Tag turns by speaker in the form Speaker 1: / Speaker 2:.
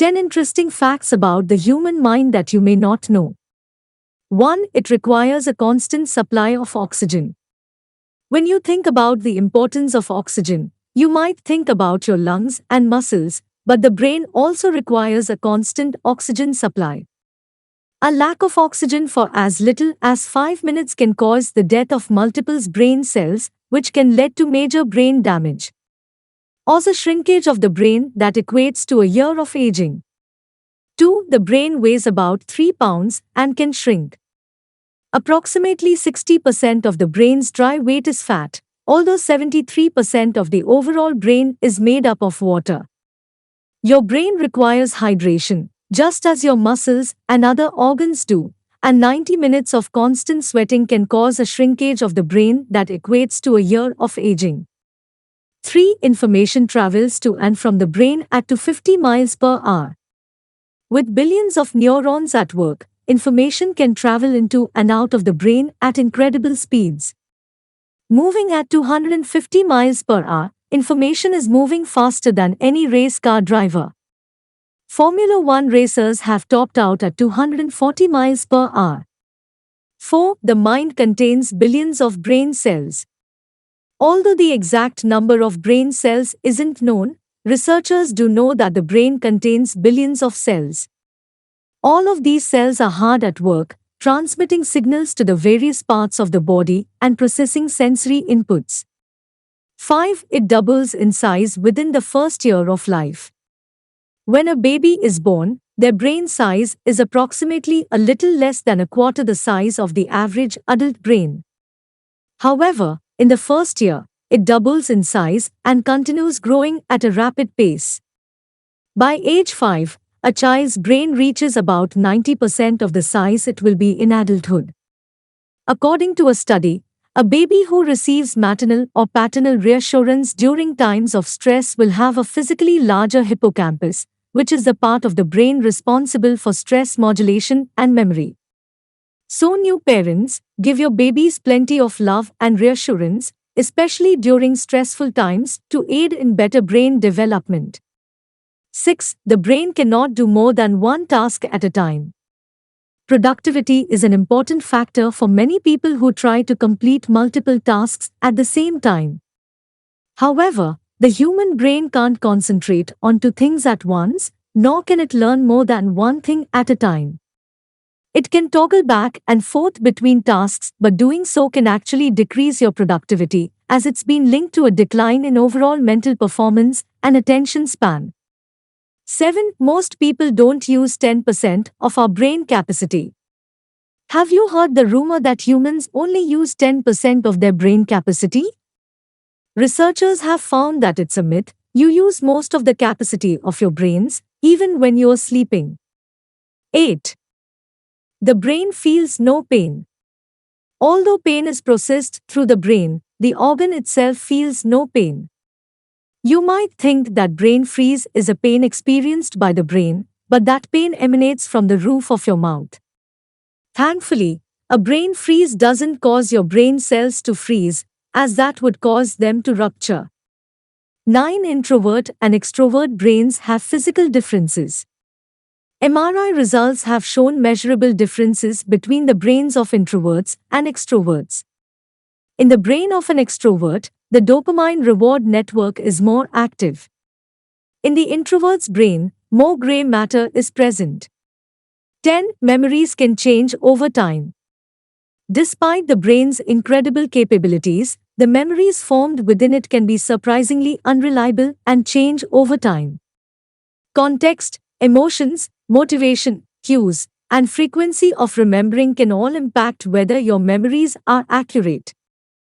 Speaker 1: 10 interesting facts about the human mind that you may not know. 1. It requires a constant supply of oxygen. When you think about the importance of oxygen, you might think about your lungs and muscles, but the brain also requires a constant oxygen supply. A lack of oxygen for as little as 5 minutes can cause the death of multiple brain cells, which can lead to major brain damage. Also, shrinkage of the brain that equates to a year of aging. 2. The brain weighs about 3 pounds and can shrink. Approximately 60% of the brain's dry weight is fat, although 73% of the overall brain is made up of water. Your brain requires hydration, just as your muscles and other organs do, and 90 minutes of constant sweating can cause a shrinkage of the brain that equates to a year of aging. 3. Information travels to and from the brain at 250 miles per hour. With billions of neurons at work, information can travel into and out of the brain at incredible speeds. Moving at 250 miles per hour, information is moving faster than any race car driver. Formula One racers have topped out at 240 miles per hour. 4. The mind contains billions of brain cells. Although the exact number of brain cells isn't known, researchers do know that the brain contains billions of cells. All of these cells are hard at work, transmitting signals to the various parts of the body and processing sensory inputs. 5. It doubles in size within the first year of life. When a baby is born, their brain size is approximately a little less than a quarter the size of the average adult brain. However, in the first year, it doubles in size and continues growing at a rapid pace. By age 5, a child's brain reaches about 90% of the size it will be in adulthood. According to a study, a baby who receives maternal or paternal reassurance during times of stress will have a physically larger hippocampus, which is the part of the brain responsible for stress modulation and memory. So, new parents, give your babies plenty of love and reassurance, especially during stressful times, to aid in better brain development. 6. The brain cannot do more than one task at a time. Productivity is an important factor for many people who try to complete multiple tasks at the same time. However, the human brain can't concentrate on two things at once, nor can it learn more than one thing at a time. It can toggle back and forth between tasks, but doing so can actually decrease your productivity, as it's been linked to a decline in overall mental performance and attention span. 7. Most people don't use 10% of our brain capacity. Have you heard the rumor that humans only use 10% of their brain capacity? Researchers have found that it's a myth. You use most of the capacity of your brains, even when you're sleeping. 8. The brain feels no pain. Although pain is processed through the brain, the organ itself feels no pain. You might think that brain freeze is a pain experienced by the brain, but that pain emanates from the roof of your mouth. Thankfully, a brain freeze doesn't cause your brain cells to freeze, as that would cause them to rupture. 9. Introvert and extrovert brains have physical differences. MRI results have shown measurable differences between the brains of introverts and extroverts. In the brain of an extrovert, the dopamine reward network is more active. In the introvert's brain, more gray matter is present. 10. Memories can change over time. Despite the brain's incredible capabilities, the memories formed within it can be surprisingly unreliable and change over time. Context, emotions, motivation, cues, and frequency of remembering can all impact whether your memories are accurate.